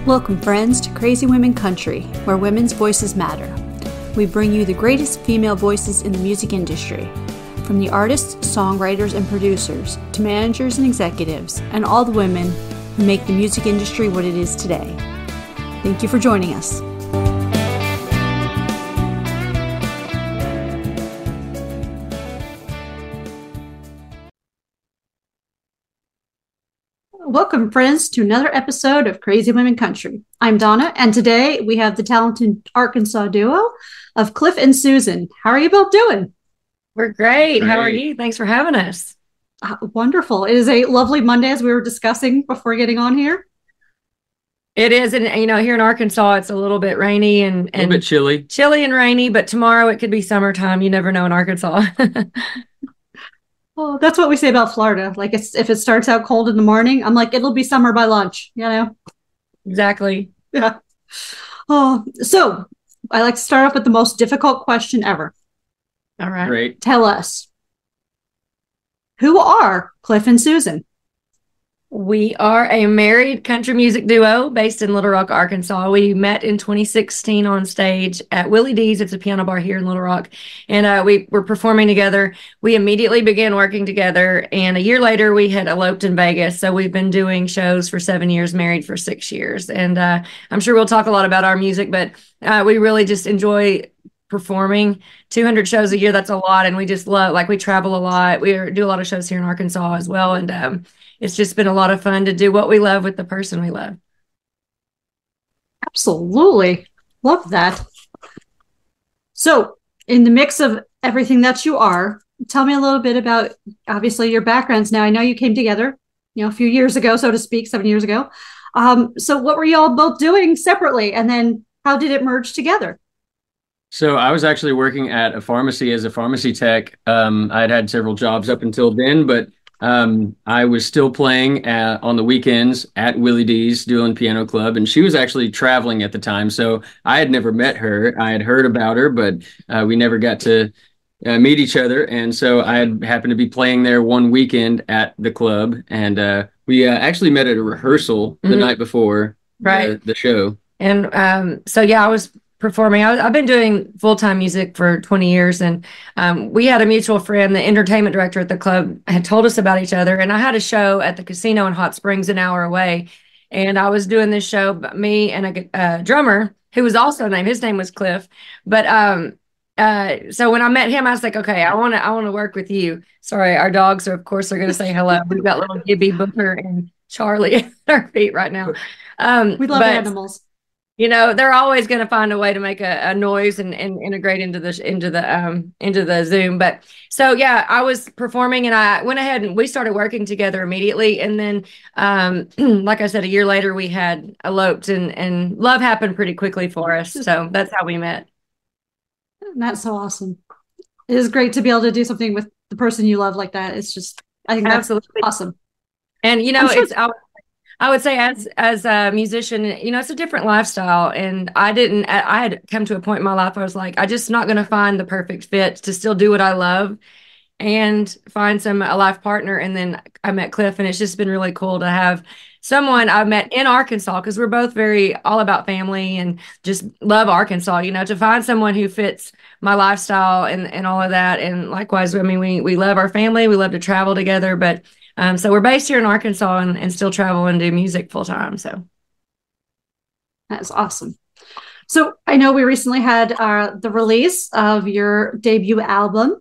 Welcome, friends, to Crazy Women Country, where women's voices matter. We bring you the greatest female voices in the music industry, from the artists, songwriters, and producers, to managers and executives, and all the women who make the music industry what it is today. Thank you for joining us. Welcome, friends, to another episode of Crazy Women Country. I'm Donna, and today we have the talented Arkansas duo of Cliff and Susan. How are you both doing? We're great. How are you? Thanks for having us. Wonderful. It is a lovely Monday, as we were discussing before getting on here. It is, and here in Arkansas, it's a little bit rainy and a little bit chilly and rainy. But tomorrow it could be summertime. You never know in Arkansas. Well, that's what we say about Florida. Like, if it starts out cold in the morning, I'm like, it'll be summer by lunch, Exactly. Yeah. Oh, so I like to start off with the most difficult question ever. All right. Great. Tell us, who are Cliff and Susan? We are a married country music duo based in Little Rock, Arkansas. We met in 2016 on stage at Willie D's. It's a piano bar here in Little Rock. And we were performing together. We immediately began working together. And a year later, we had eloped in Vegas. So we've been doing shows for 7 years, married for 6 years. And I'm sure we'll talk a lot about our music, but we really just enjoy performing 200 shows a year. That's a lot. And we just love, we travel a lot. We do a lot of shows here in Arkansas as well. And it's just been a lot of fun to do what we love with the person we love. Absolutely. Love that. So in the mix of everything that you are, tell me a little bit about, obviously, your backgrounds. Now, I know you came together, a few years ago, so to speak, 7 years ago. So what were you all both doing separately? And then how did it merge together? So I was actually working at a pharmacy as a pharmacy tech. I had several jobs up until then, but I was still playing on the weekends at Willie D's doing piano club, and she was actually traveling at the time. So I had never met her. I had heard about her, but we never got to meet each other. And so I had happened to be playing there one weekend at the club, and we actually met at a rehearsal the night before the show. And I was performing. I've been doing full-time music for 20 years, and we had a mutual friend, the entertainment director at the club, had told us about each other. And I had a show at the casino in Hot Springs, an hour away, and I was doing this show, me and a drummer who was also named, his name was Cliff. But so when I met him, I was like, okay, I want to work with you. Sorry, our dogs are, of course, going to say hello. We've got little Gibby, Booker, and Charlie at our feet right now. We love animals. They're always going to find a way to make a noise and integrate into the Zoom. But so, yeah, I was performing, and I went ahead and we started working together immediately. And then, like I said, a year later, we had eloped, and love happened pretty quickly for us. So that's how we met. That's so awesome. It is great to be able to do something with the person you love like that. It's just, I think that's absolutely awesome. And, I would say as a musician, it's a different lifestyle. And I had come to a point in my life where I was like, I'm just not going to find the perfect fit to still do what I love and find a life partner. And then I met Cliff, and it's just been really cool to have someone I met in Arkansas, because we're both very all about family and just love Arkansas, to find someone who fits my lifestyle and all of that. And likewise, we love our family. We love to travel together, but so we're based here in Arkansas and still travel and do music full time. So that's awesome. So I know we recently had the release of your debut album,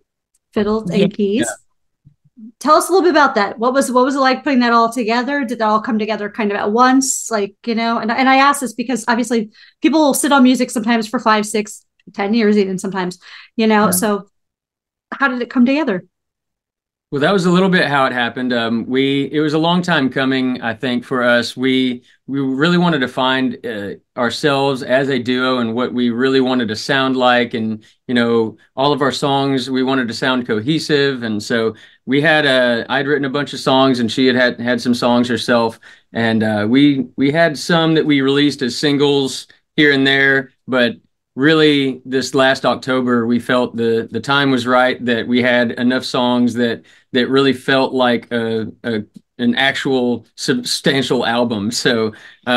Fiddles and Keys. Yeah. Tell us a little bit about that. What was it like putting that all together? Did that all come together kind of at once? And I ask this because obviously people will sit on music sometimes for 5, 6, 10 years even sometimes, Yeah. So how did it come together? Well, that was a little bit how it happened. It was a long time coming, I think, for us. We really wanted to find ourselves as a duo and what we really wanted to sound like. And, all of our songs, we wanted to sound cohesive. And so I'd written a bunch of songs, and she had some songs herself. And we had some that we released as singles here and there, but really this last October, we felt the time was right, that we had enough songs that really felt like a an actual substantial album. So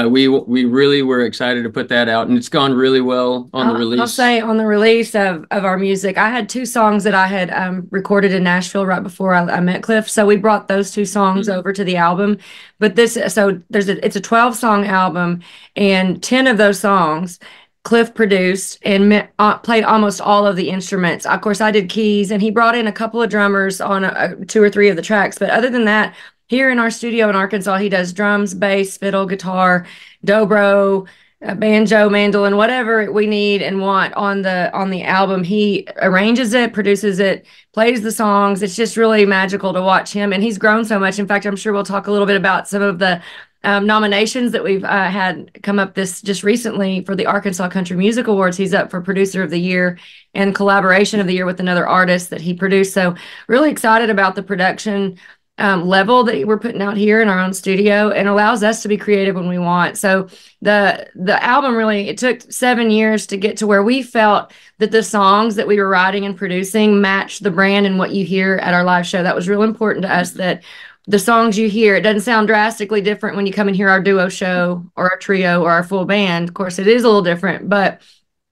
we really were excited to put that out, and it's gone really well on the release. I'll say on the release of our music, I had 2 songs that I had recorded in Nashville right before I met Cliff. So we brought those 2 songs over to the album. But it's a 12-song album, and 10 of those songs Cliff produced and played almost all of the instruments. Of course, I did keys, and he brought in a couple of drummers on 2 or 3 of the tracks. But other than that, here in our studio in Arkansas, he does drums, bass, fiddle, guitar, dobro, banjo, mandolin, whatever we need and want on the album. He arranges it, produces it, plays the songs. It's just really magical to watch him, and he's grown so much. In fact, I'm sure we'll talk a little bit about some of the nominations that we've had come up just recently for the Arkansas Country Music Awards. He's up for Producer of the Year and Collaboration of the Year with another artist that he produced. So really excited about the production level that we're putting out here in our own studio, and allows us to be creative when we want. So the album really, it took 7 years to get to where we felt that the songs that we were writing and producing matched the brand and what you hear at our live show. That was real important to us, that the songs you hear, it doesn't sound drastically different when you come and hear our duo show or our trio or our full band. Of course, it is a little different, but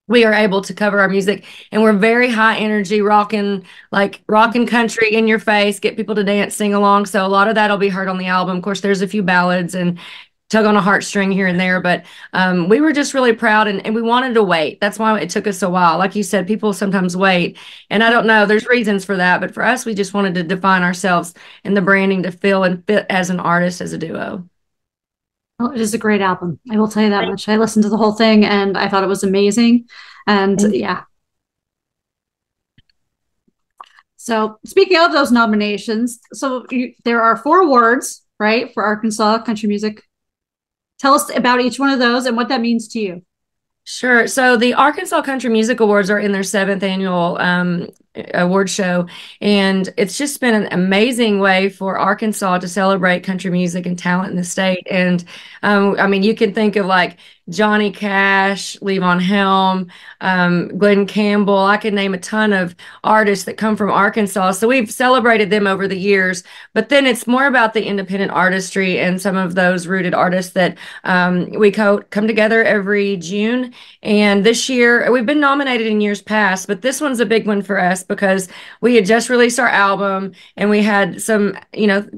we are able to cover our music, and we're very high energy, rocking country in your face, get people to dance, sing along. So a lot of that'll be heard on the album. Of course, there's a few ballads and tug on a heartstring here and there, but we were just really proud, and we wanted to wait. That's why it took us a while. Like you said, people sometimes wait, and I don't know, there's reasons for that, but for us, we just wanted to define ourselves and the branding to feel and fit as an artist, as a duo. Well, it is a great album. I will tell you that much. I listened to the whole thing, and I thought it was amazing. And yeah. So speaking of those nominations, there are 4 awards, right, for Arkansas Country Music. Tell us about each one of those and what that means to you. Sure. So the Arkansas Country Music Awards are in their 7th annual award show, and it's just been an amazing way for Arkansas to celebrate country music and talent in the state. And I mean, you can think of like Johnny Cash, Levon Helm, Glenn Campbell. I could name a ton of artists that come from Arkansas. So we've celebrated them over the years, but then it's more about the independent artistry and some of those rooted artists that we come together every June. And this year, we've been nominated in years past, but this one's a big one for us because we had just released our album, and we had some,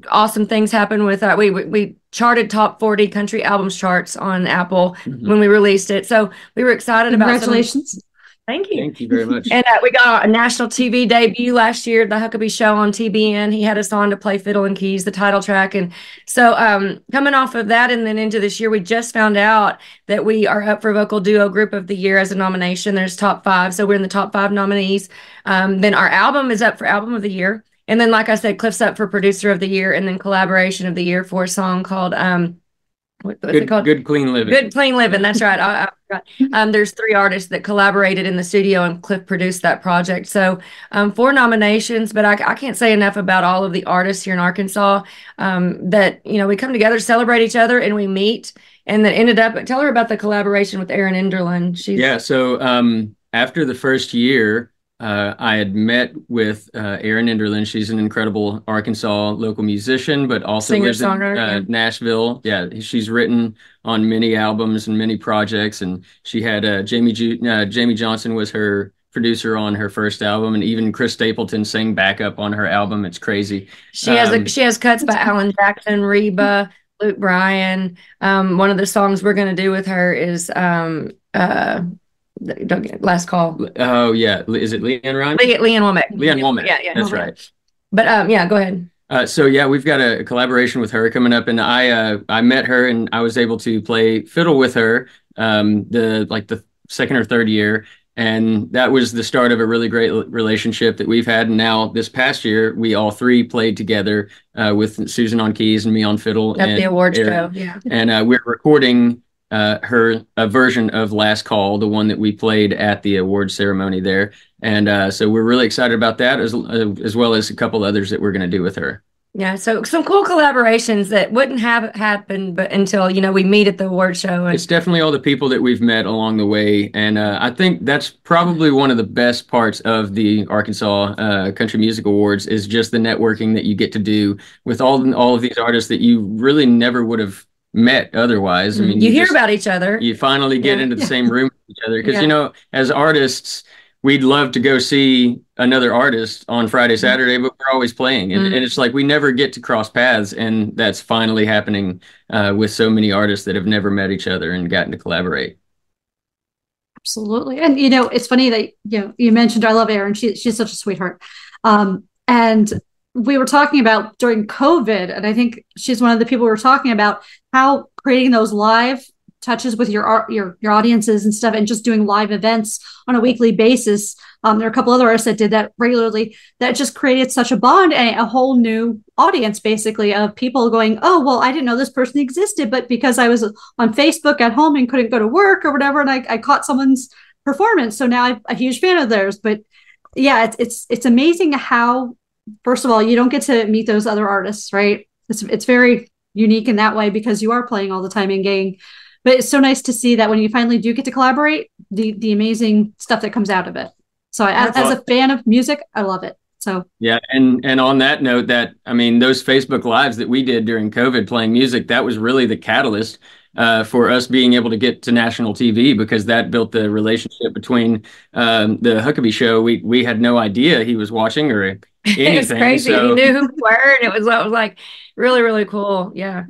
awesome things happen with that. We charted top 40 country albums charts on Apple when we released it. So we were excited about it. Congratulations. Thank you. Thank you very much. And we got a national TV debut last year, the Huckabee Show on TBN. He had us on to play Fiddle and Keys, the title track. And so coming off of that and then into this year, we just found out that we are up for Vocal Duo Group of the Year as a nomination. There's top 5. So we're in the top 5 nominees. Then our album is up for Album of the Year. And then, like I said, Cliff's up for Producer of the Year, and then Collaboration of the Year for a song called what's it called? Good Clean Living. Good Clean Living. That's right. I forgot. There's 3 artists that collaborated in the studio, and Cliff produced that project. So 4 nominations, but I can't say enough about all of the artists here in Arkansas that, we come together, celebrate each other, and we meet. And that ended up, tell her about the collaboration with Erin Enderlin. So after the first year, I had met with Erin Enderlin. She's an incredible Arkansas local musician, but also lives in Nashville. Yeah, she's written on many albums and many projects, and she had Jamie Johnson was her producer on her first album, and even Chris Stapleton sang backup on her album. It's crazy. She has cuts by Alan Jackson, Reba, Luke Bryan. One of the songs we're going to do with her is Last Call. Oh yeah, is it Leanne Rhymes? Leanne Womack. Leanne Womack. Yeah, that's right. But yeah, go ahead. So yeah, we've got a collaboration with her coming up, and I met her, and I was able to play fiddle with her the 2nd or 3rd year, and that was the start of a really great relationship that we've had. And now this past year, we all 3 played together with Susan on keys and me on fiddle at the awards show. Yeah, and we're recording a version of Last Call, the one that we played at the award ceremony there. And so we're really excited about that, as well as a couple others that we're going to do with her. Yeah, so some cool collaborations that wouldn't have happened but until, we meet at the award show. It's definitely all the people that we've met along the way. And I think that's probably one of the best parts of the Arkansas Country Music Awards is just the networking that you get to do with all of these artists that you really never would have met otherwise. I mean, you hear about each other. You finally get into the same room with each other. Because, as artists, we'd love to go see another artist on Friday, Saturday, but we're always playing. And it's like we never get to cross paths. And that's finally happening with so many artists that have never met each other and gotten to collaborate. Absolutely. And, it's funny that, you mentioned I love Erin. She's such a sweetheart. And we were talking about during COVID, and I think she's one of the people we were talking about how creating those live touches with your audiences and stuff, and just doing live events on a weekly basis. There are a couple other artists that did that regularly that just created such a bond and a whole new audience, basically, of people going, oh, well, I didn't know this person existed, but because I was on Facebook at home and couldn't go to work or whatever, and I caught someone's performance. So now I'm a huge fan of theirs. But yeah, it's amazing how, first of all, you don't get to meet those other artists, right? It's very unique in that way because you are playing all the time and getting. But it's so nice to see that when you finally do get to collaborate, the amazing stuff that comes out of it. So as a fan of music, I love it. So yeah, and on that note, those Facebook Lives that we did during COVID playing music, that was really the catalyst for us being able to get to national TV, because that built the relationship between the Huckabee show. We had no idea he was watching or anything. It was crazy. So, he knew who we were, and it was like really, really cool. Yeah.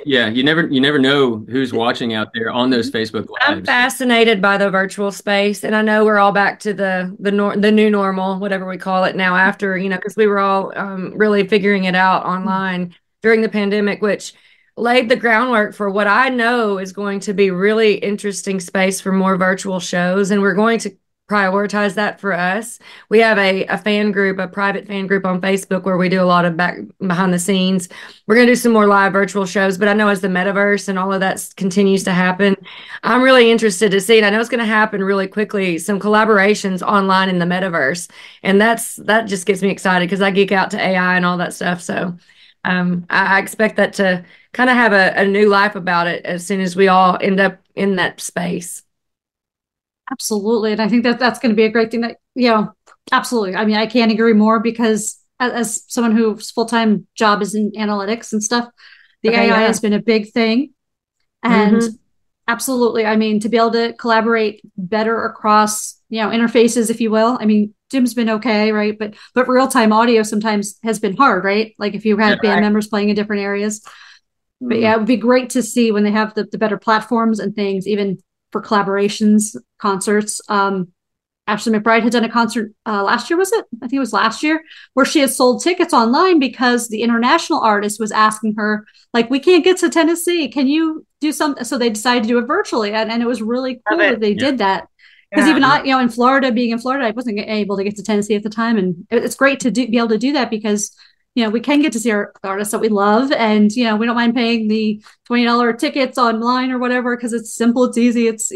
You never know who's watching out there on those Facebook Lives. I'm fascinated by the virtual space, and I know we're all back to the new normal, whatever we call it now, after, because we were all really figuring it out online during the pandemic, which laid the groundwork for what I know is going to be really interesting space for more virtual shows. And we're going to prioritize that for us. We have a fan group, a private fan group on Facebook where we do a lot of behind the scenes. We're going to do some more live virtual shows, but I know as the metaverse and all of that continues to happen, I'm really interested to see, and I know it's going to happen really quickly, some collaborations online in the metaverse. And that just gets me excited because I geek out to AI and all that stuff. So I expect that to kind of have a new life about it as soon as we all end up in that space. Absolutely. And I think that's going to be a great thing absolutely. I mean, I can't agree more because as someone whose full-time job is in analytics and stuff, the AI has been a big thing. And absolutely. I mean, to be able to collaborate better across, interfaces, if you will. I mean, Zoom's been okay, right? But real-time audio sometimes has been hard, right? Like if you had band members playing in different areas. But yeah, it would be great to see when they have the better platforms and things, even for collaborations, concerts. Ashley McBryde had done a concert last year, was it? I think it was last year, where she had sold tickets online because the international artist was asking her, like, we can't get to Tennessee. Can you do something? So they decided to do it virtually. And it was really cool that they did that. Because even I, in Florida, being in Florida, I wasn't able to get to Tennessee at the time. And it's great to be able to do that because we can get to see our artists that we love, and we don't mind paying the $20 tickets online or whatever because it's simple, it's easy, it's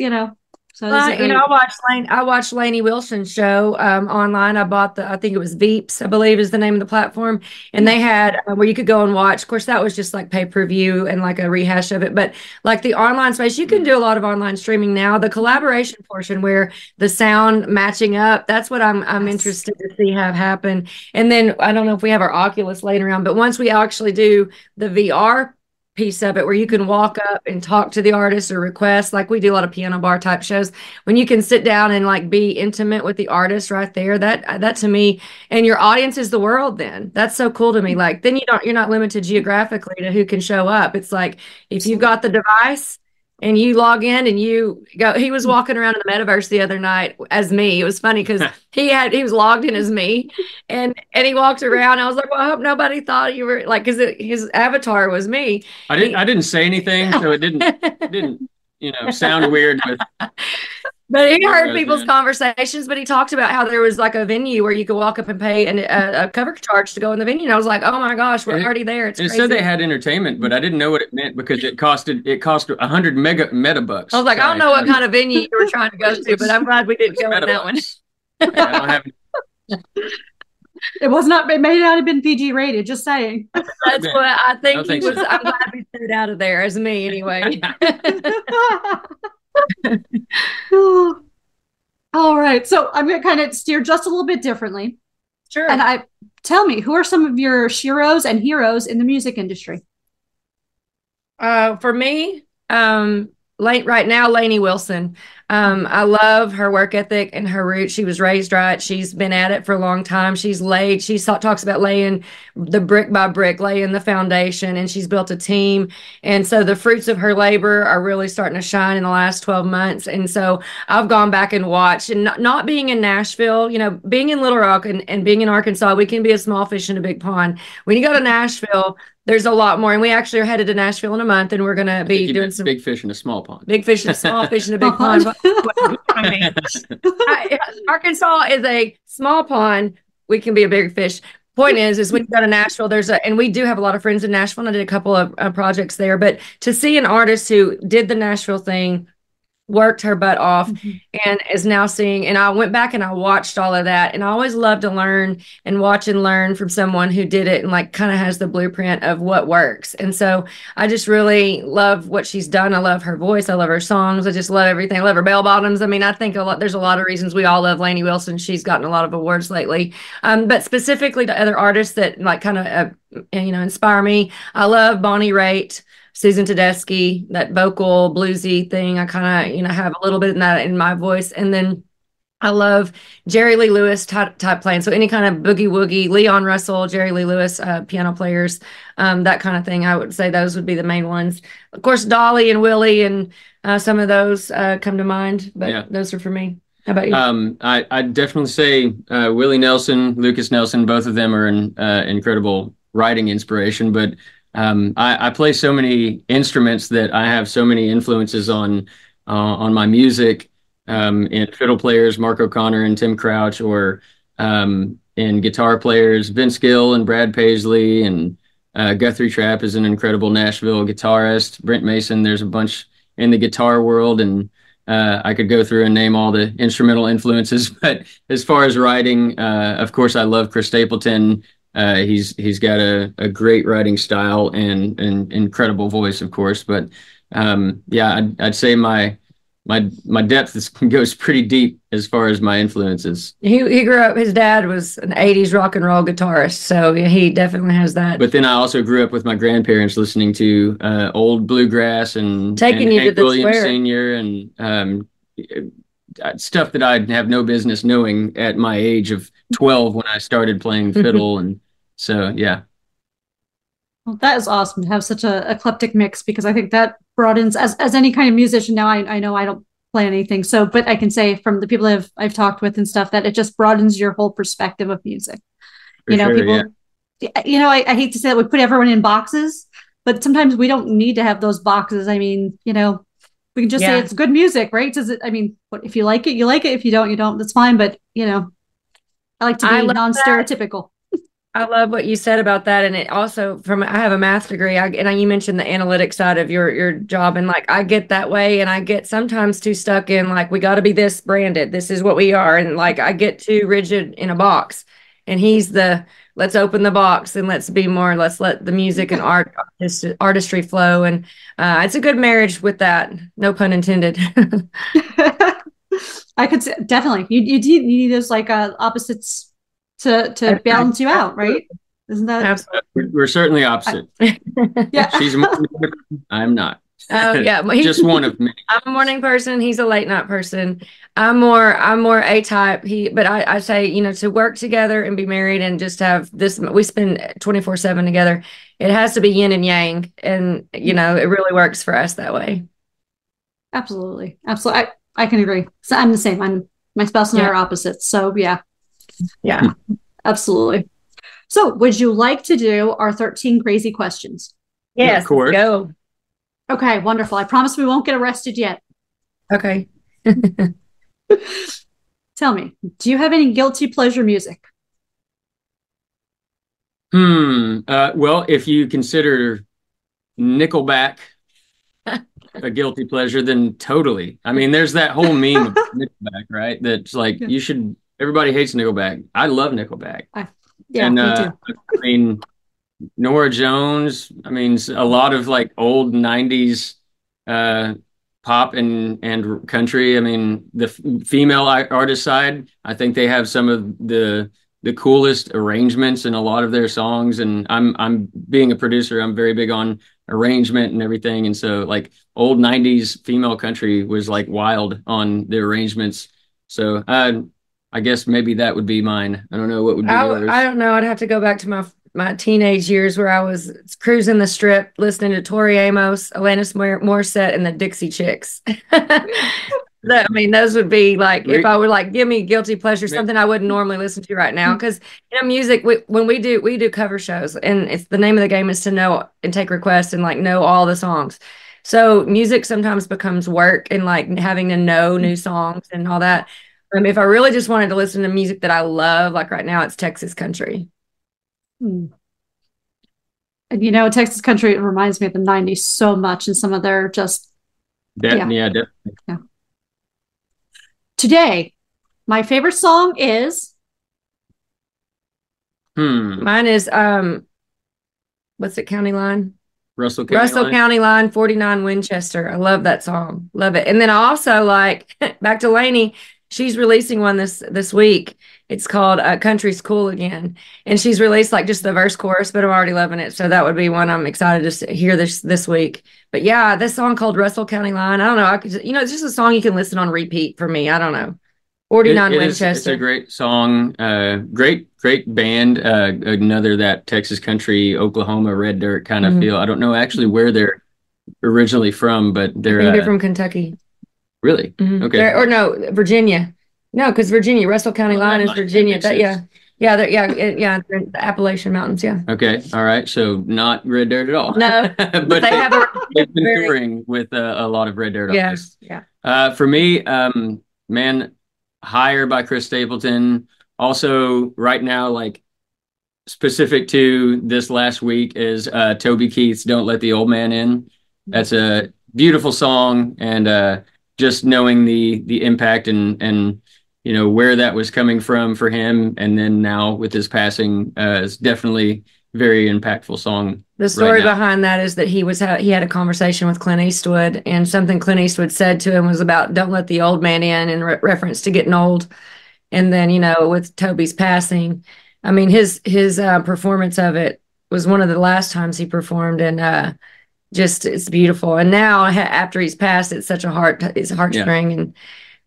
So I watched Lainey Wilson's show online. I bought I think it was Veeps, I believe is the name of the platform, and they had where you could go and watch. Of course, that was just like pay-per-view and like a rehash of it. But like the online space, you can do a lot of online streaming now. The collaboration portion where the sound matching up, that's what I'm interested to see have happen. And then I don't know if we have our Oculus laying around, but once we actually do the VR piece of it where you can walk up and talk to the artist or request, like we do a lot of piano bar type shows, when you can sit down and like be intimate with the artist right there, that to me, and your audience is the world, then that's so cool to me. Like then you're not limited geographically to who can show up. It's like if you've got the device and you log in and you go. He was walking around in the metaverse the other night as me. It was funny because he was logged in as me, and he walked around. I was like, well, I hope nobody thought you were like, because his avatar was me. I didn't say anything, so it didn't sound weird. But he heard people's conversations, but he talked about how there was like a venue where you could walk up and pay a cover charge to go in the venue. And I was like, oh my gosh, we're already there. It's crazy. It said they had entertainment, but I didn't know what it meant because it cost 100 meta bucks. I was like, I don't know what kind of venue you were trying to go to, but I'm glad we didn't go in that one. I don't have It was not. It may not have been PG rated. Just saying. That's what I think he was. So. I'm glad he stayed out of there as me anyway. All right. So I'm going to kind of steer just a little bit differently. Sure. And tell me, who are some of your sheroes and heroes in the music industry? For me, right now, Lainey Wilson. I love her work ethic and her roots. She was raised right. She's been at it for a long time. She talks about laying the brick by brick, laying the foundation, and she's built a team. And so the fruits of her labor are really starting to shine in the last 12 months. And so I've gone back and watched, and not being in Nashville, being in Little Rock and being in Arkansas, we can be a small fish in a big pond. When you go to Nashville, there's a lot more, and we actually are headed to Nashville in a month, and we're going to be doing some big fish in a small pond. Big fish in a small fish in a big pond. Arkansas is a small pond. We can be a big fish. Point is when you go to Nashville, and we do have a lot of friends in Nashville, and I did a couple of projects there. But to see an artist who did the Nashville thing, worked her butt off, and is now seeing, and I went back and I watched all of that, and I always love to learn and watch and learn from someone who did it and like kind of has the blueprint of what works. And so I just really love what she's done. I love her voice. I love her songs. I just love everything. I love her bell bottoms. I mean, I think there's a lot of reasons we all love Lainey Wilson. She's gotten a lot of awards lately. But specifically to other artists that like kind of inspire me, I love Bonnie Raitt, Susan Tedeschi, that vocal bluesy thing. I kind of, have a little bit of that in my voice. And then I love Jerry Lee Lewis type playing. So any kind of boogie woogie, Leon Russell, Jerry Lee Lewis, piano players, that kind of thing. I would say those would be the main ones. Of course, Dolly and Willie and some of those come to mind, but those are for me. How about you? I'd definitely say Willie Nelson, Lucas Nelson, both of them are an incredible writing inspiration, but I play so many instruments that I have so many influences on my music, in fiddle players, Mark O'Connor and Tim Crouch, or in guitar players, Vince Gill and Brad Paisley, and Guthrie Trapp is an incredible Nashville guitarist. Brent Mason, there's a bunch in the guitar world, and I could go through and name all the instrumental influences. But as far as writing, of course, I love Chris Stapleton. He's got a great writing style and an incredible voice, of course. But I'd say my depth goes pretty deep as far as my influences. He grew up. His dad was an '80s rock and roll guitarist, so he definitely has that. But then I also grew up with my grandparents listening to old bluegrass and taking you Hank to the Williams square. Sr. and stuff that I have no business knowing at my age of 12 when I started playing fiddle. And so, yeah. Well, that is awesome to have such a eclectic mix, because I think that broadens as any kind of musician. Now I know I don't play anything, but I can say from the people I've talked with and stuff that it just broadens your whole perspective of music. People, I hate to say that we put everyone in boxes, but sometimes we don't need to have those boxes. I mean, we can just say it's good music, right? If you like it, you like it. If you don't, you don't. That's fine. But I like to be non-stereotypical. I love what you said about that. And it also I have a math degree, and you mentioned the analytic side of your job. And like, I get that way, and I get sometimes too stuck in like, we got to be this branded. This is what we are. And like, I get too rigid in a box, and he's let's open the box and let's be more, let's let the music and artistry flow. And it's a good marriage with that. No pun intended. I could say, definitely. You need those like opposites to balance you out, right? Isn't that? Absolutely. We're certainly opposite. Yeah. She's a morning person. I'm not. Oh yeah, just one of many. I'm a morning person. He's a late night person. I'm more A type. But I say, to work together and be married and just have this. We spend 24/7 together. It has to be yin and yang, and it really works for us that way. Absolutely. I can agree. So I'm the same. My spouse and I are opposites. So yeah. Yeah, absolutely. So would you like to do our 13 crazy questions? Yes, of course. Go. Okay, wonderful. I promise we won't get arrested yet. Okay. Tell me, do you have any guilty pleasure music? Well, if you consider Nickelback a guilty pleasure, then totally. I mean, there's that whole meme of Nickelback, right? That's like, everybody hates Nickelback. I love Nickelback. Yeah, And me too. I mean, Nora Jones, I mean, a lot of like old 90s uh, pop and country. I mean, the female artist side, I think they have some of the coolest arrangements in a lot of their songs. And I'm being a producer, I'm very big on arrangement and everything. And so like old 90s female country was like wild on the arrangements. So I guess maybe that would be mine. I don't know what would be yours. I don't know. I'd have to go back to my teenage years where I was cruising the strip, listening to Tori Amos, Alanis Morissette, and the Dixie Chicks. I mean, those would be like, if I would like give me guilty pleasure, something I wouldn't normally listen to right now. Because music, when we do cover shows, and it's the name of the game is to know and take requests and like know all the songs. So music sometimes becomes work and like having to know new songs and all that. If I really just wanted to listen to music that I love, like right now, it's Texas country. And Texas country, it reminds me of the 90s so much, and some of their just definitely. Yeah. Today, my favorite song is mine is what's it, County Line? Russell County Line, 49 Winchester. I love that song. Love it. And then I also like back to Lainey. She's releasing one this week. It's called Country's Cool Again. And she's released like just the verse chorus, but I'm already loving it. So that would be one I'm excited to hear this week. But yeah, this song called Russell County Line. I don't know. It's just a song you can listen on repeat for me. I don't know. 49 Winchester. It's a great song. Great band. Another that Texas country, Oklahoma, red dirt kind of feel. I don't know actually where they're originally from, but they're from Kentucky. Really? Okay. Or no, Virginia. No, because Virginia, Russell County Line is Virginia. They're the Appalachian Mountains. Yeah. Okay. All right. So not red dirt at all. No, but they've been touring with a lot of red dirt artists. Yeah. For me, man, Higher by Chris Stapleton. Also, right now, like specific to this last week is Toby Keith's "Don't Let the Old Man In." That's a beautiful song, and just knowing the impact and where that was coming from for him, and then now with his passing, is definitely very impactful song. The story behind that is that he had a conversation with Clint Eastwood, and something Clint Eastwood said to him was about "Don't let the old man in" reference to getting old. And then with Toby's passing, I mean his performance of it was one of the last times he performed, and just it's beautiful. And now after he's passed, it's such a heartstring and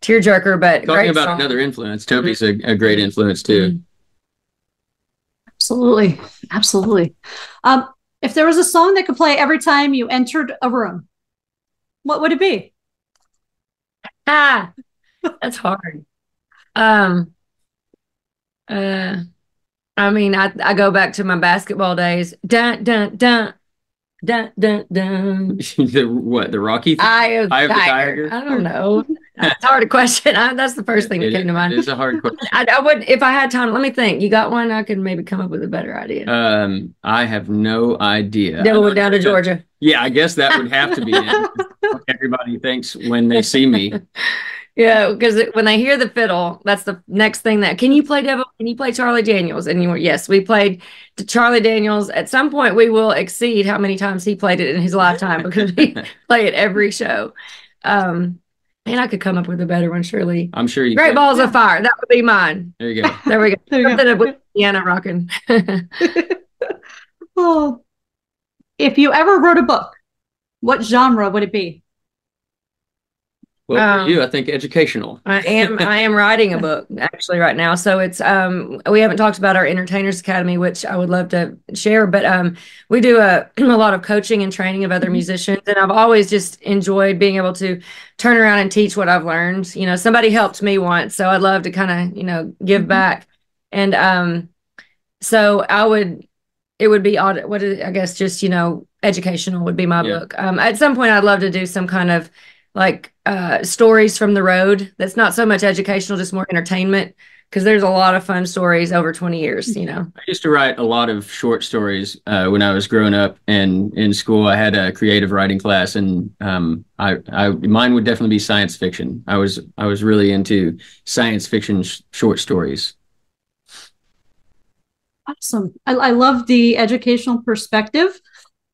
tearjerker. But talking about another influence, Toby's a great influence too. Absolutely. If there was a song that could play every time you entered a room, what would it be? That's hard. I mean, I go back to my basketball days. Dun dun dun. Dun dun dun. The Rocky thing? Eye of the Tiger. I don't know. It's a hard question. That's the first thing that came to mind. It is a hard question. I would, if I had time. Let me think. You got one? I could maybe come up with a better idea. I have no idea. Devil went down to Georgia. Yeah, I guess that would have to be it. Everybody thinks when they see me. Yeah, because when they hear the fiddle, that's the next thing can you play Devil? Can you play Charlie Daniels? And yes, we played Charlie Daniels. At some point, we will exceed how many times he played it in his lifetime because we play it every show. And I could come up with a better one, surely. I'm sure you Great Balls of Fire. That would be mine. There you go. There we go. Something with piano rocking. Oh, if you ever wrote a book, what genre would it be? Well, for you, I think educational. I am writing a book actually right now. So it's we haven't talked about our Entertainers Academy, which I would love to share, but we do a lot of coaching and training of other musicians, and I've always just enjoyed being able to turn around and teach what I've learned. Somebody helped me once, so I'd love to kind of give back. And so it would be odd. I guess just educational would be my book. At some point, I'd love to do some kind of like stories from the road. That's not so much educational, just more entertainment, because there's a lot of fun stories over 20 years. I used to write a lot of short stories when I was growing up, and in school I had a creative writing class, and mine would definitely be science fiction. I was really into science fiction short stories. Awesome. I love the educational perspective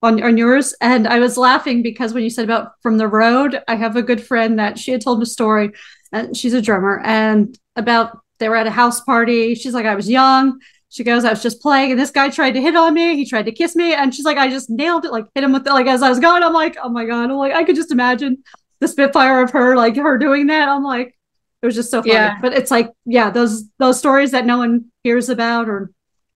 on yours. And I was laughing because when you said about from the road, I have a good friend that she had told me a story, and she's a drummer, and about they were at a house party. She's like, I was young. She goes, I was just playing, and this guy tried to hit on me. He tried to kiss me, and she's like, I just nailed it, like hit him with it, like as I was going. I'm like, oh my God. I'm like, I could just imagine the spitfire of her, like her doing that. I'm like, it was just so funny. Yeah. But it's like, yeah, those stories that no one hears about or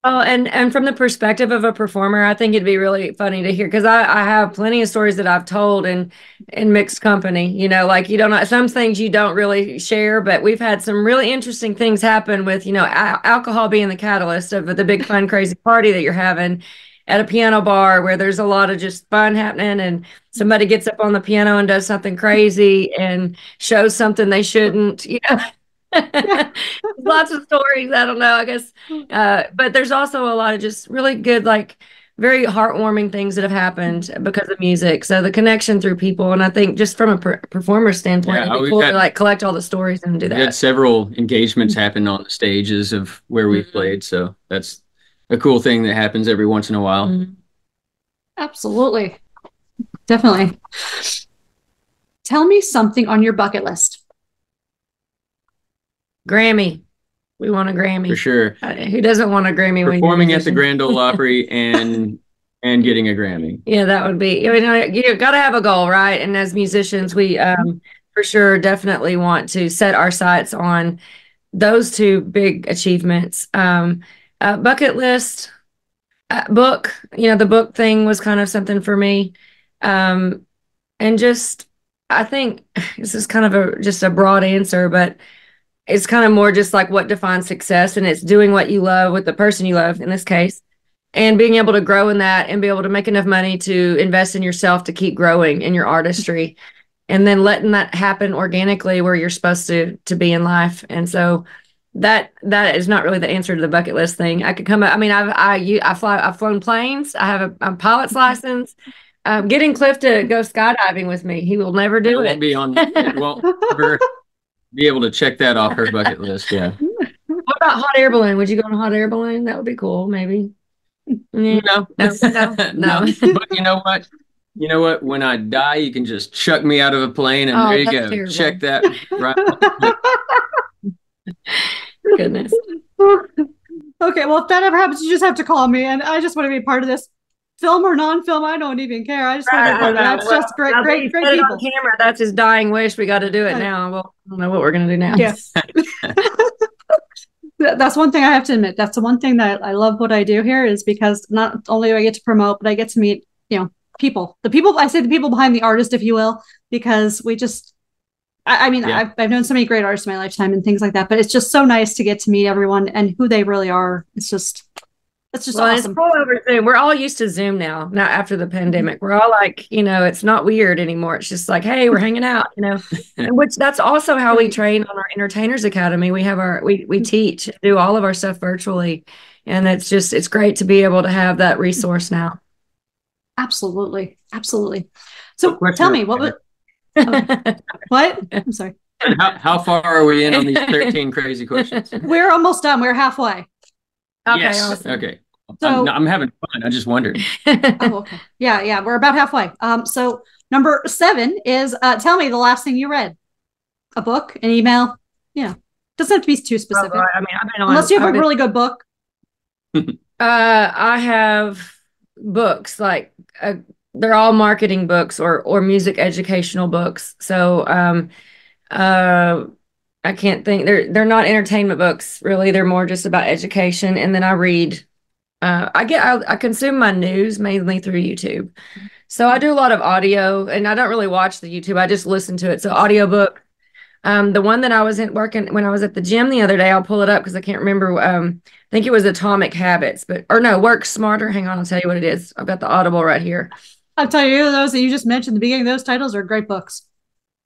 Oh, and from the perspective of a performer, I think it'd be really funny to hear because I have plenty of stories that I've told in mixed company. You know, like you don't know some things you don't really share, but we've had some really interesting things happen with alcohol being the catalyst of the big fun crazy party that you're having at a piano bar where there's a lot of just fun happening, and somebody gets up on the piano and does something crazy and shows something they shouldn't. You know. Lots of stories. I don't know, I guess. But there's also a lot of just really good, like very heartwarming things that have happened because of music. So the connection through people. And I think just from a performer standpoint, it'd be cool to like collect all the stories and do that. We had several engagements happen on the stages of where we played. So that's a cool thing that happens every once in a while. Absolutely. Definitely. Tell me something on your bucket list. Grammy. We want a Grammy. For sure. Who doesn't want a Grammy? Performing at the Grand Ole Opry and getting a Grammy. Yeah, that would be, you got to have a goal, right? And as musicians, we for sure definitely want to set our sights on those two big achievements. Bucket list, book, the book thing was kind of something for me. And just, I think this is kind of just a broad answer, but it's kind of more just like what defines success, and it's doing what you love with the person you love in this case, and being able to grow in that and be able to make enough money to invest in yourself to keep growing in your artistry, and then letting that happen organically where you're supposed to be in life. And so that is not really the answer to the bucket list thing. I could come up. I mean, I've flown planes. I have a pilot's license. Getting Cliff to go skydiving with me. He will never do it. It won't ever be able to check that off her bucket list. Yeah. What about hot air balloon? Would you go on a hot air balloon? That would be cool, maybe. No. But you know what? When I die, you can just chuck me out of a plane, and there you go. Terrible. Check that right. Goodness. Okay, well, if that ever happens, you just have to call me, and I just want to be part of this. Film or non-film, I don't even care. I just want to be part of that. That's just great people. On camera, that's his dying wish. We got to do it now. Well, I don't know what we're going to do now. Yes. That's one thing I have to admit. That's the one thing that I love what I do here is because not only do I get to promote, but I get to meet, people. The people behind the artist, if you will, because we just, I mean, yeah. I've known so many great artists in my lifetime and things like that, but it's just so nice to get to meet everyone and who they really are. It's just awesome. It's cool over Zoom. We're all used to Zoom now after the pandemic. We're all like, it's not weird anymore. It's just like, hey, we're hanging out, and which that's also how we train on our Entertainers Academy. We have we teach, do all of our stuff virtually. And it's great to be able to have that resource now. Absolutely. Absolutely. So tell me, what? I'm sorry. How far are we in on these 13 crazy questions? We're almost done. We're halfway. Okay, yes. Awesome. Okay. So I'm having fun. I just wondered. Okay. Yeah. We're about halfway. So number 7 is tell me the last thing you read. A book, an email. Yeah. Doesn't have to be too specific. I mean, unless you have a really good book. I have books like they're all marketing books or music educational books. So I can't think. They're not entertainment books, really. They're more just about education. And then I read. I consume my news mainly through YouTube. So I do a lot of audio, and I don't really watch the YouTube. I just listen to it. So audiobook. The one that I was working when I was at the gym the other day, I'll pull it up because I can't remember. I think it was Atomic Habits, Work Smarter. Hang on, I'll tell you what it is. I've got the Audible right here. I'll tell you, those that you just mentioned at the beginning, those titles are great books.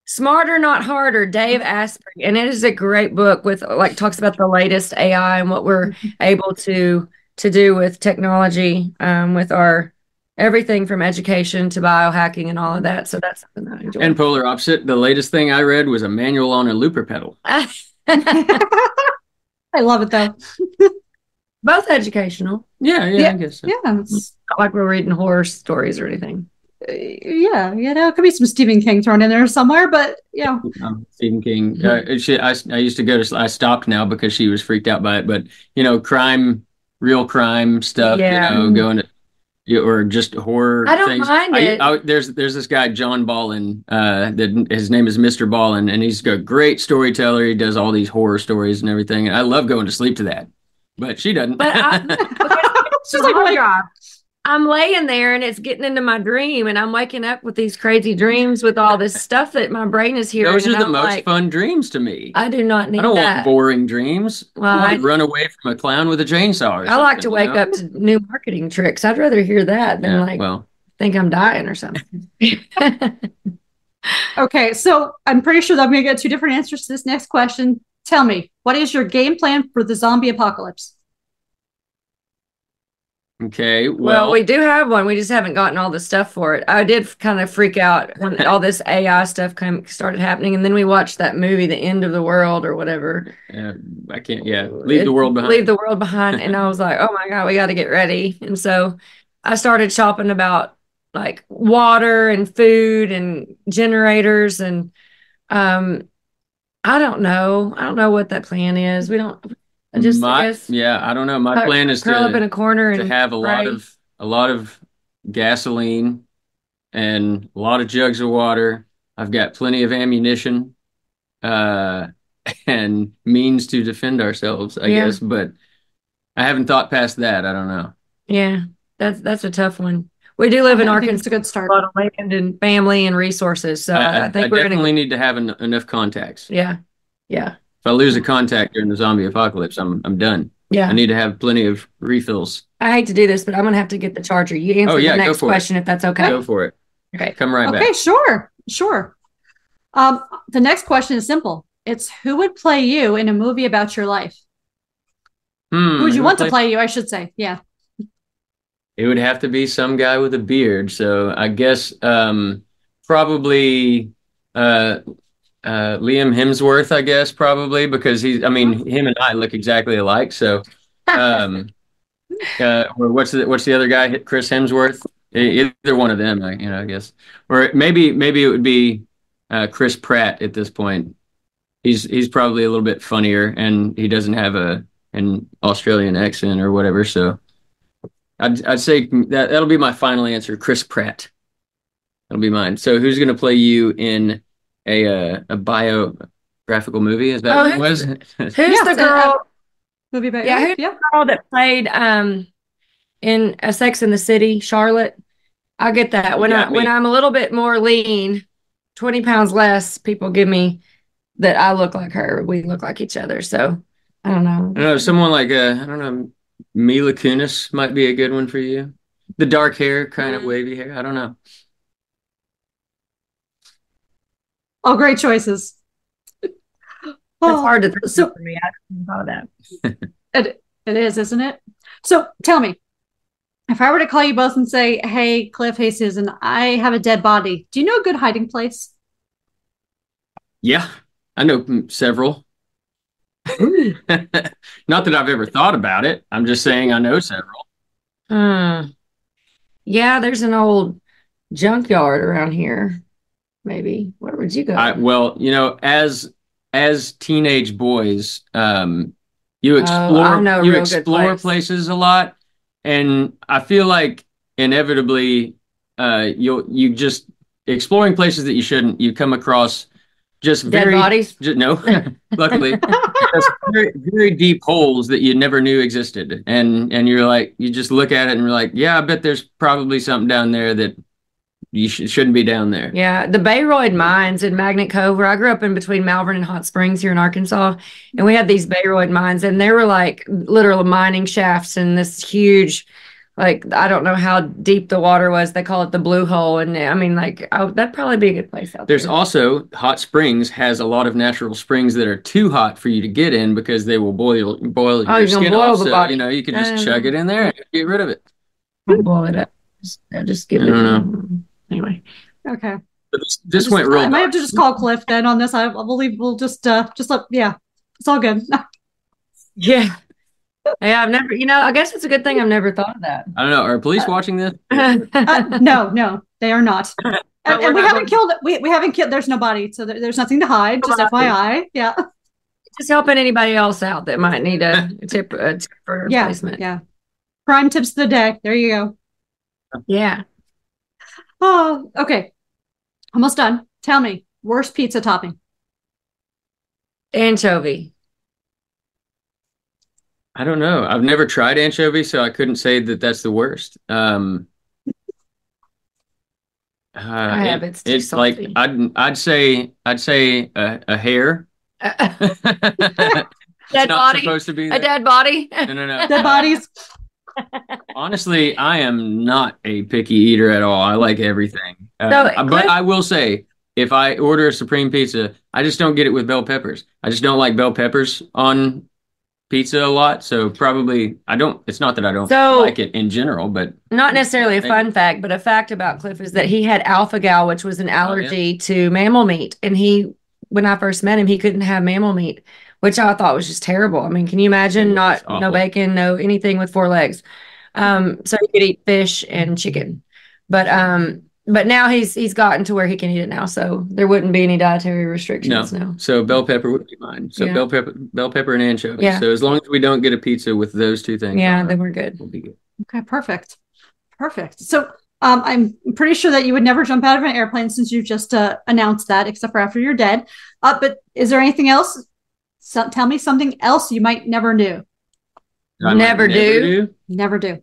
Smarter, Not Harder, Dave Asprey. And it is a great book with talks about the latest AI and what we're able to do with technology, with our everything from education to biohacking and all of that. So that's something that I enjoy. And polar opposite, the latest thing I read was a manual on a looper pedal. I love it though. Both educational. Yeah, I guess so. Yeah, it's not like we're reading horror stories or anything. Yeah, it could be some Stephen King thrown in there somewhere, but Stephen King. I used to go to. I stopped now because she was freaked out by it. But real crime stuff. Going to or just horror I don't things. mind it. There's this guy John Ballin. That his name is Mr. Ballin, and he's a great storyteller. He does all these horror stories and everything. And I love going to sleep to that. But she doesn't. But she's like, I'm laying there and it's getting into my dream, and I'm waking up with these crazy dreams with all this stuff that my brain is hearing. Those are the most fun dreams to me. I do not need that. I don't want boring dreams. Well, I want to run away from a clown with a chainsaw. I like to wake up to new marketing tricks. I'd rather hear that than think I'm dying or something. Okay, so I'm pretty sure that I'm going to get two different answers to this next question. Tell me, what is your game plan for the zombie apocalypse? Okay, well, we do have one. We just haven't gotten all the stuff for it. I did kind of freak out when all this AI stuff started happening, and then we watched that movie, The End of the World or whatever. I can't. Yeah, Leave the World Behind. Leave the World Behind, and I was like, oh my God, we got to get ready. And so I started shopping about like water and food and generators, and I don't know what that plan is. We don't. I guess, I don't know. My plan is curl up in a corner and have a lot of gasoline and a lot of jugs of water. I've got plenty of ammunition, and means to defend ourselves, I guess. But I haven't thought past that. I don't know. Yeah, that's a tough one. We do live in Arkansas. It's a good start. A lot of land and family and resources. So I think we're definitely need to have enough contacts. Yeah. If I lose a contact during the zombie apocalypse, I'm done. Yeah. I need to have plenty of refills. I hate to do this, but I'm going to have to get the charger. You answer the next question if that's okay. Go for it. Okay. Come right back. Okay, sure. The next question is simple. It's who would play you in a movie about your life? Who would you want to play you, I should say. Yeah. It would have to be some guy with a beard. So I guess probably Liam Hemsworth, I guess, probably, because him and I look exactly alike. So, or what's the other guy? Chris Hemsworth? Either one of them, I guess. Or maybe it would be Chris Pratt at this point. He's probably a little bit funnier, and he doesn't have an Australian accent or whatever. So, I'd say that'll be my final answer. Chris Pratt. That'll be mine. So, who's going to play you in a biographical movie? Is that what it was? Who's the girl? Movie about who's the girl that played in A Sex in the City, Charlotte? I get that. When I'm a little bit more lean, 20 pounds less, people give me that I look like her. We look like each other. So I don't know. I don't know, someone like I don't know, Mila Kunis might be a good one for you. The dark hair, kind of wavy hair. I don't know. All great choices. It's hard to think for me. I haven't thought of that. It is, isn't it? So tell me, if I were to call you both and say, hey, Cliff, hey, Susan, I have a dead body. Do you know a good hiding place? Yeah, I know several. Not that I've ever thought about it. I'm just saying I know several. Yeah, there's an old junkyard around here. Maybe. Where would you go? Well, as teenage boys, you explore places a lot, and I feel like inevitably, you just exploring places that you shouldn't. You come across just dead bodies. No, luckily, just very, very deep holes that you never knew existed, and you're like, you just look at it and you're like, yeah, I bet there's probably something down there that you shouldn't be down there. Yeah, the Bayroid mines in Magnet Cove, where I grew up in between Malvern and Hot Springs here in Arkansas, and we had these Bayroid mines, and they were like literal mining shafts in this huge, like, I don't know how deep the water was. They call it the blue hole, and I mean, like, that'd probably be a good place out there. There's also Hot Springs has a lot of natural springs that are too hot for you to get in because they will boil your skin off. So, you can just chug it in there and get rid of it. Boil it up. Just give it. I don't know. Anyway. Okay. This went real. I might have to just call Cliff then on this. I believe we'll just let, it's all good. Yeah. Yeah, I've never, I guess it's a good thing I've never thought of that. I don't know. Are police watching this? No, they are not. And we haven't killed. We haven't killed. There's no body, so there's nothing to hide. Just FYI. Yeah. Just helping anybody else out that might need a tip for replacement. Yeah. Prime tips of the day. There you go. Yeah. Oh, okay. Almost done. Tell me, worst pizza topping? Anchovy. I don't know. I've never tried anchovy, so I couldn't say that that's the worst. I have. It's too it's salty. like I'd say a hair. Dead not body. Supposed to be a dead body. No. Dead bodies. Honestly, I am not a picky eater at all. I like everything. But I will say, if I order a supreme pizza, I just don't get it with bell peppers. I just don't like bell peppers on pizza a lot. So probably I don't. It's not that I don't like it in general, but not necessarily a fun fact. But a fact about Cliff is that he had alpha-gal, which was an allergy to mammal meat, and when I first met him, he couldn't have mammal meat, which I thought was just terrible. I mean, can you imagine no bacon, no anything with 4 legs? So he could eat fish and chicken, but now he's gotten to where he can eat it now, so there wouldn't be any dietary restrictions. No. So bell pepper would be mine. So bell pepper and anchovy. Yeah. So as long as we don't get a pizza with those two things, then we're good. We'll be good. Okay, perfect. So I'm pretty sure that you would never jump out of an airplane since you just announced that, except for after you're dead. But is there anything else? So tell me something else you might never do. Never do. Never do.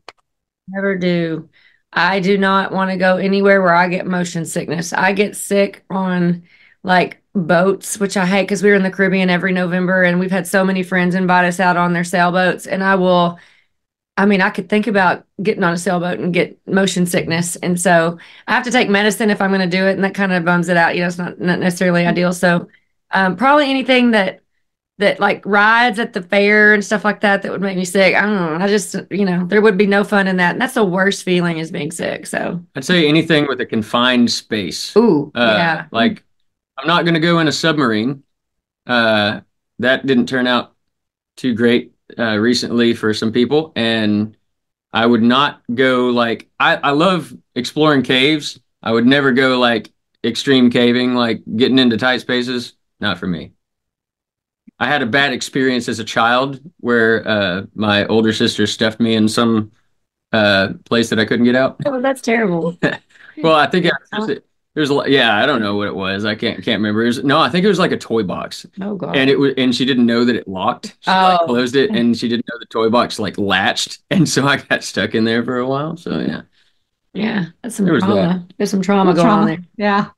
Never do. I do not want to go anywhere where I get motion sickness. I get sick on like boats, which I hate because we were in the Caribbean every November and we've had so many friends invite us out on their sailboats. And I could think about getting on a sailboat and get motion sickness. And so I have to take medicine if I'm going to do it. And that kind of bums it out. It's not necessarily ideal. So probably anything that like rides at the fair and stuff like that would make me sick. I don't know. I just, there would be no fun in that. And that's the worst feeling is being sick. So I'd say anything with a confined space. Ooh, yeah. Like I'm not going to go in a submarine. That didn't turn out too great recently for some people. And I would not go like, I love exploring caves. I would never go like extreme caving, like getting into tight spaces. Not for me. I had a bad experience as a child where my older sister stuffed me in some place that I couldn't get out. Oh, that's terrible. Well, I think there's I don't know what it was. I can't remember. I think it was like a toy box. Oh God. And she didn't know that it locked. She closed it and she didn't know the toy box like latched, and so I got stuck in there for a while. So yeah. Yeah, that's some trauma. There's some trauma going on there. Yeah.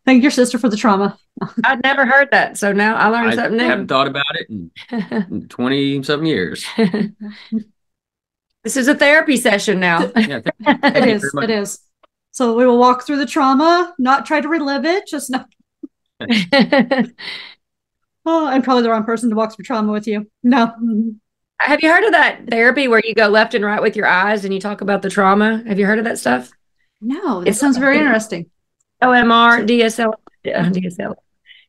Thank your sister for the trauma. I'd never heard that. So now I learned something new. I haven't thought about it in 20-something years. This is a therapy session now. Yeah, it is. So we will walk through the trauma, not try to relive it, just not. Oh, I'm probably the wrong person to walk through trauma with you. No. Have you heard of that therapy where you go left and right with your eyes and you talk about the trauma? Have you heard of that stuff? No, it sounds very interesting. OMR, DSL. DSL.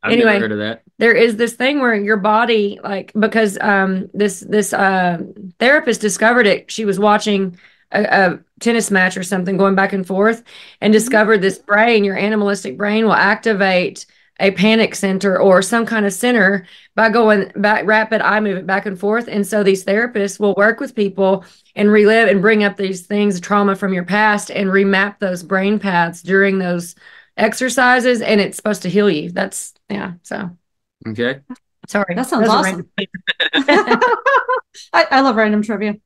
I've never heard of that. There is this thing where your body, because this therapist discovered it. She was watching a tennis match or something going back and forth and discovered this brain, your animalistic brain will activate a panic center or some kind of center by going back, rapid eye movement back and forth. And so these therapists will work with people and relive and bring up these things, trauma from your past, and remap those brain paths during those exercises, and it's supposed to heal you. So okay. Sorry, that sounds awesome. I love random trivia.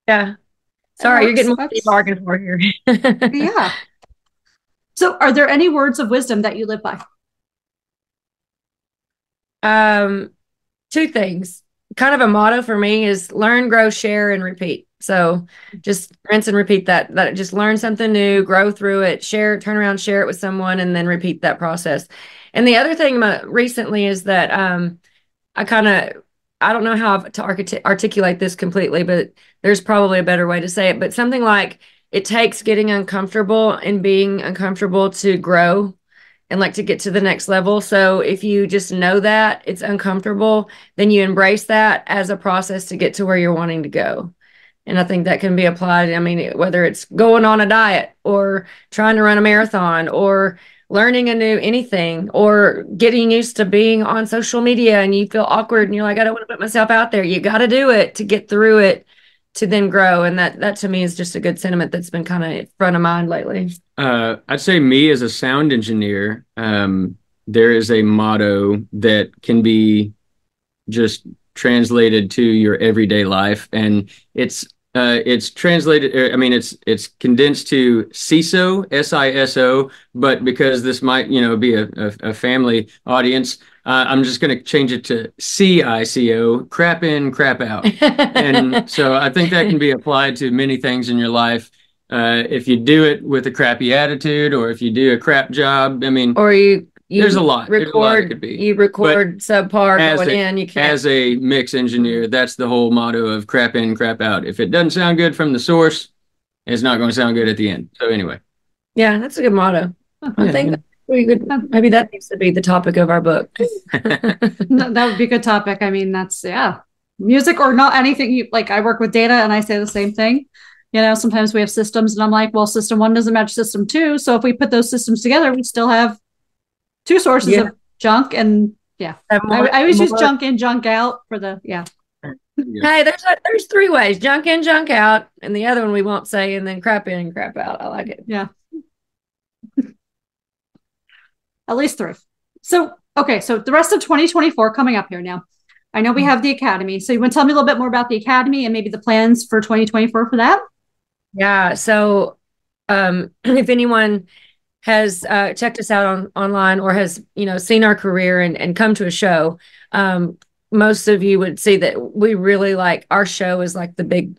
Yeah. Sorry, you're getting more bargain for here. Yeah. So, are there any words of wisdom that you live by? 2 things. Kind of a motto for me is learn, grow, share, and repeat. So just rinse and repeat that just learn something new, grow through it, share it, turn around, share it with someone, and then repeat that process. And the other thing recently is that I don't know how to articulate this completely, but there's probably a better way to say it. But something like it takes getting uncomfortable and being uncomfortable to grow. and like to get to the next level. So if you just know that it's uncomfortable, then you embrace that as a process to get to where you're wanting to go. And I think that can be applied. I mean, whether it's going on a diet or trying to run a marathon or learning a new anything or getting used to being on social media and you feel awkward and you're like, I don't want to put myself out there. You got to do it to get through it to then grow. And that to me is just a good sentiment that's been kind of front of mind lately. I'd say me as a sound engineer, there is a motto that can be just translated to your everyday life, and it's translated. I mean, it's condensed to CISO, SISO, but because this might be a family audience, I'm just going to change it to CICO, crap in, crap out. And so I think that can be applied to many things in your life. If you do it with a crappy attitude, or if you do a crap job, I mean, or you there's a lot. Record, there's a lot it could be. You record subpar going in. You can't. As a mix engineer, that's the whole motto of crap in, crap out. If it doesn't sound good from the source, it's not going to sound good at the end. So anyway. Yeah, that's a good motto. I think we could, maybe that needs to be the topic of our book. That would be a good topic. I mean, that's, music or not anything. Like I work with data and I say the same thing. Sometimes we have systems and I'm like, well, system 1 doesn't match system 2. So if we put those systems together, we still have 2 sources of junk. And I always use junk in, junk out for the, Hey, there's 3 ways: junk in, junk out, and the other one we won't say, and then crap in and crap out. I like it. Yeah. At least 3. So, okay. So the rest of 2024 coming up here now. I know we have the Academy. So you want to tell me a little bit more about the Academy and maybe the plans for 2024 for that? Yeah. So if anyone has checked us out online or has, seen our career and come to a show, most of you would see that we really like our show is like the big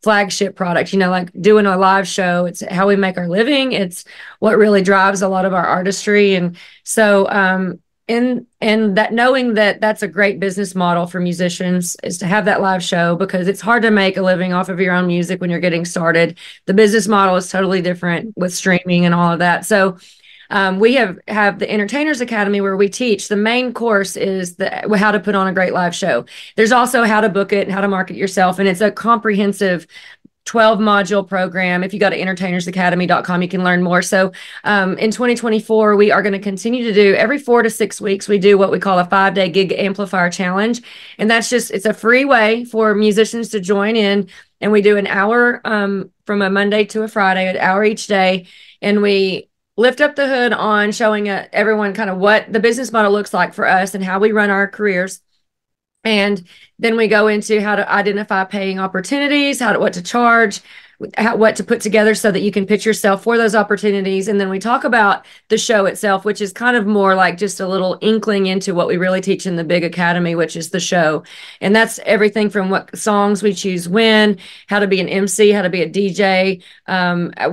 flagship product, like doing a live show. It's how we make our living. It's what really drives a lot of our artistry. And so in that, knowing that that's a great business model for musicians is to have that live show, because it's hard to make a living off of your own music when you're getting started. The business model is totally different with streaming and all of that. So we have the Entertainers Academy, where we teach. The main course is how to put on a great live show. There's also how to book it and how to market yourself. And it's a comprehensive 12-module program. If you go to entertainersacademy.com, you can learn more. So in 2024, we are going to continue to do every 4 to 6 weeks. We do what we call a 5-day gig amplifier challenge. And it's a free way for musicians to join in. And we do an hour from a Monday to a Friday, an hour each day. And we lift up the hood on showing everyone kind of what the business model looks like for us and how we run our careers. And then we go into how to identify paying opportunities, what to charge, what to put together so that you can pitch yourself for those opportunities. And then we talk about the show itself, which is kind of more like just a little inkling into what we really teach in the big academy, which is the show. And that's everything from what songs we choose when, how to be an MC, how to be a DJ,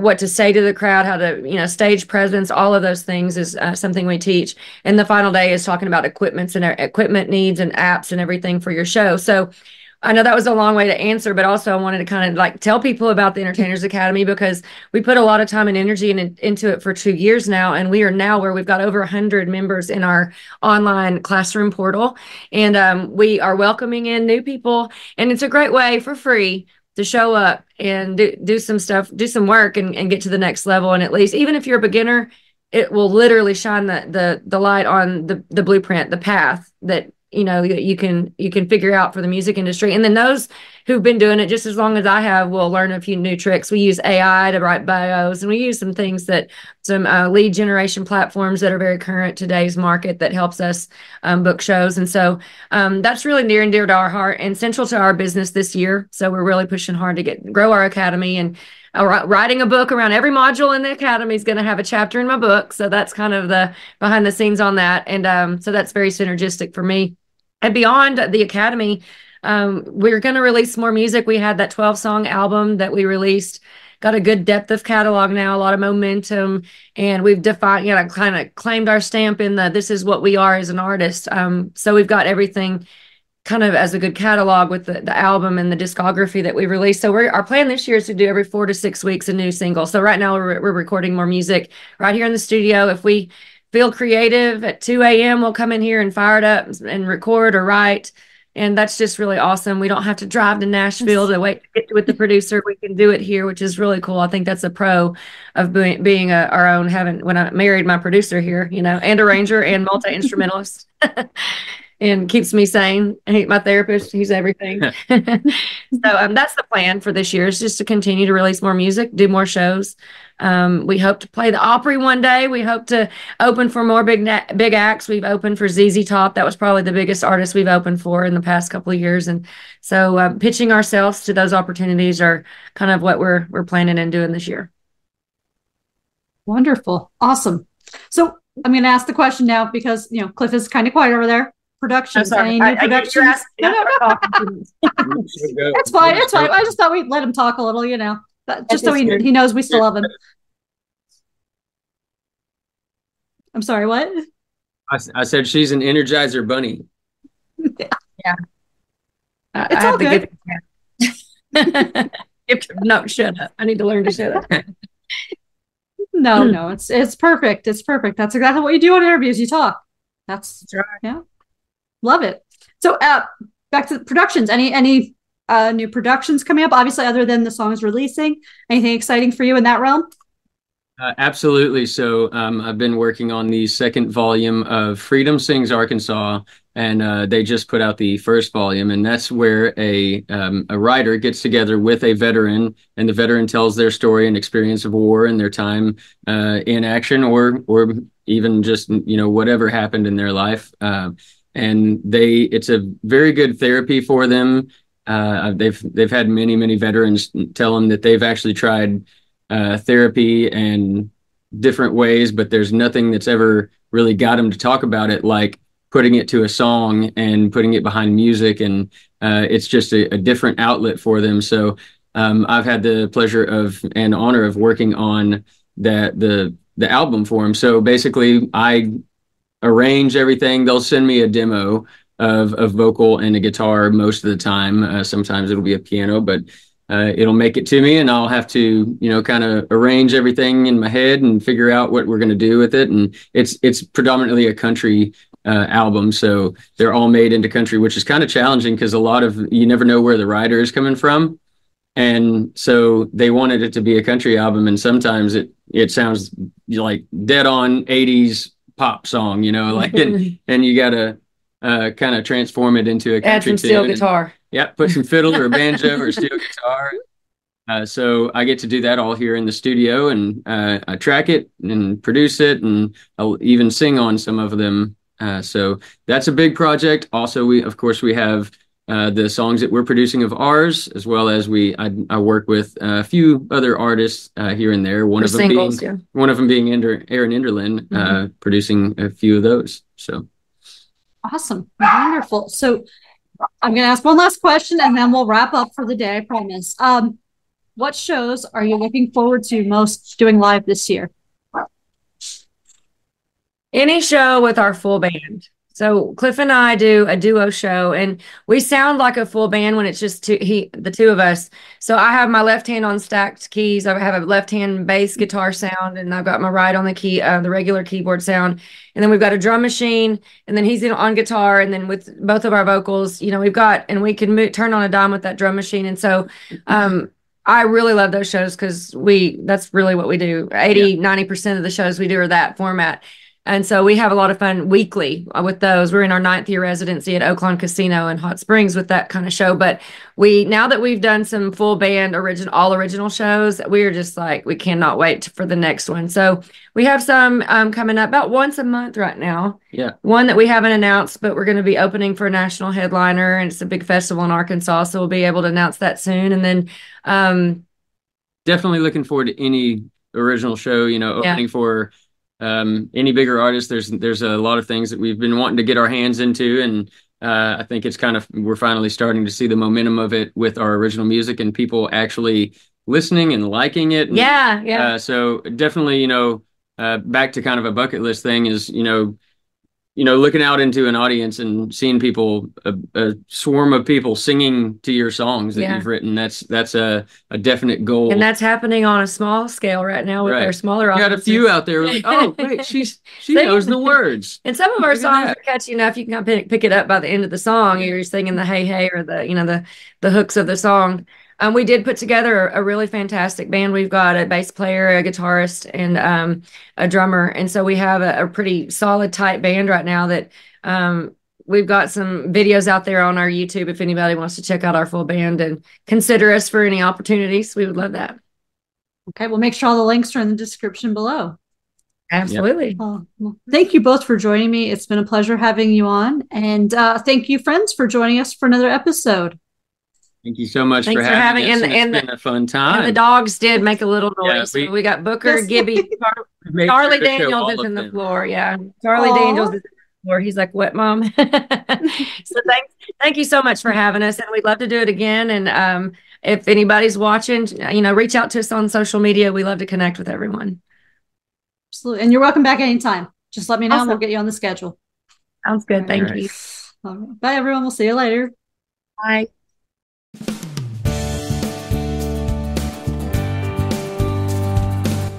what to say to the crowd, how to, stage presence, all of those things is something we teach. And the final day is talking about equipment needs and apps and everything for your show. So I know that was a long way to answer, but also I wanted to kind of like tell people about the Entertainers Academy, because we put a lot of time and energy into it for 2 years now. And we are now where we've got over 100 members in our online classroom portal. And we are welcoming in new people. And it's a great way for free to show up and do some stuff, do some work and get to the next level. And at least, even if you're a beginner, it will literally shine the light on the blueprint, the path that you can figure out for the music industry. And then those who've been doing it just as long as I have will learn a few new tricks. We use AI to write bios, and we use some things some lead generation platforms that are very current today's market that helps us book shows. And so that's really near and dear to our heart and central to our business this year. So we're really pushing hard to grow our academy, and writing a book around every module in the academy is going to have a chapter in my book. So that's kind of the behind the scenes on that. And so that's very synergistic for me. And beyond the academy, we're going to release more music. We had that 12-song album that we released, got a good depth of catalog now, a lot of momentum, and we've defined, kind of claimed our stamp in this is what we are as an artist. So we've got everything kind of as a good catalog with the album and the discography that we released. So our plan this year is to do every 4 to 6 weeks a new single. So right now we're recording more music right here in the studio. If we feel creative at 2 a.m., we'll come in here and fire it up and record or write. And that's just really awesome. We don't have to drive to Nashville to wait to get with the producer. We can do it here, which is really cool. I think that's a pro of being our own, having, when I married my producer here, and arranger and multi-instrumentalist. And keeps me sane. My therapist, he's everything. So that's the plan for this year, is just to continue to release more music, do more shows. We hope to play the Opry one day. We hope to open for more big acts. We've opened for ZZ Top. That was probably the biggest artist we've opened for in the past couple of years. And so pitching ourselves to those opportunities are kind of what we're planning and doing this year. Wonderful. Awesome. So I'm going to ask the question now because, Cliff is kind of quiet over there. Productions. Any new productions? No. It's fine. It's fine. I just thought we'd let him talk a little, just so he knows we still love him. I'm sorry, what? I said she's an Energizer bunny. Yeah. It's all good. No, shut up. I need to learn to shut up. No, it's perfect. It's perfect. That's exactly what you do on interviews. You talk. That's right. Yeah. Love it. So back to the productions. Any new productions coming up? Obviously, other than the songs releasing, anything exciting for you in that realm? Absolutely. So I've been working on the second volume of Freedom Sings Arkansas, and they just put out the first volume, and that's where a writer gets together with a veteran, and the veteran tells their story and experience of war and their time in action, or even just whatever happened in their life. And it's a very good therapy for them. They've had many veterans tell them that they've actually tried therapy and different ways, but there's nothing that's ever really got them to talk about it like putting it to a song and putting it behind music, and it's just a different outlet for them. So I've had the pleasure and honor of working on the album for them. So basically, I arrange everything. They'll send me a demo of vocal and a guitar most of the time. Sometimes it'll be a piano, but it'll make it to me, and I'll have to, kind of arrange everything in my head and figure out what we're going to do with it. And it's predominantly a country album, so they're all made into country, which is kind of challenging because you never know where the writer is coming from. And so they wanted it to be a country album, and sometimes it sounds like dead on 80s pop song, and you gotta kind of transform it into a country. Add some steel guitar. Yeah, put some fiddle or banjo or steel guitar. So I get to do that all here in the studio, and I track it and produce it, and I'll even sing on some of them. So that's a big project. Also, we have the songs that we're producing of ours, as well as I work with a few other artists here and there. One of them being Aaron Enderlin, producing a few of those. So awesome, wonderful. So I'm going to ask one last question, and then we'll wrap up for the day. I promise. What shows are you looking forward to most doing live this year? Any show with our full band. So Cliff and I do a duo show, and we sound like a full band when it's just the two of us. So I have my left hand on stacked keys. I have a left hand bass guitar sound, and I've got my right on the regular keyboard sound. And then we've got a drum machine, and then he's on guitar, and then with both of our vocals, we can turn on a dime with that drum machine. And so I really love those shows because that's really what we do. 90% of the shows we do are that format. And so we have a lot of fun weekly with those. We're in our 9th year residency at Oaklawn Casino in Hot Springs with that kind of show. But now that we've done some full band all original shows, we're just like, we cannot wait for the next one. So we have some coming up about once a month right now. Yeah. One that we haven't announced, but we're going to be opening for a national headliner, and it's a big festival in Arkansas. So we'll be able to announce that soon. And then definitely looking forward to any original show, opening for any bigger artist. There's a lot of things that we've been wanting to get our hands into, and I think we're finally starting to see the momentum of it with our original music and people actually listening and liking it. And, yeah. So definitely, back to kind of a bucket list thing is, looking out into an audience and seeing people, a swarm of people singing to your songs that you've written, that's a definite goal. And that's happening on a small scale right now with our smaller audiences. You got a few out there like, oh, wait, she knows the words. And some of our songs are catchy enough you can pick it up by the end of the song. You're singing the hey, hey, or the hooks of the song. We did put together a really fantastic band. We've got a bass player, a guitarist, and a drummer. And so we have a pretty solid, tight band right now that we've got some videos out there on our YouTube. If anybody wants to check out our full band and consider us for any opportunities, we would love that. Okay, we'll make sure all the links are in the description below. Absolutely. Well, thank you both for joining me. It's been a pleasure having you on. And thank you, friends, for joining us for another episode. Thank you so much for having us. It's been a fun time. And the dogs did make a little noise. Yeah, we got Booker, Gibby, Charlie Daniels is in the floor. Yeah, Charlie Daniels is in the floor. He's like, "What, Mom?" So thank you so much for having us, and we'd love to do it again. And if anybody's watching, reach out to us on social media. We love to connect with everyone. Absolutely, and you're welcome back anytime. Just let me know, and we'll get you on the schedule. Sounds good. Thank you. All right. Bye, everyone. We'll see you later. Bye.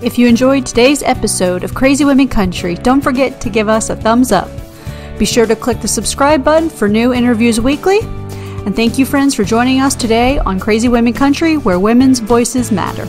If you enjoyed today's episode of Crazy Women Country, don't forget to give us a thumbs up. Be sure to click the subscribe button for new interviews weekly. And thank you, friends, for joining us today on Crazy Women Country, where women's voices matter.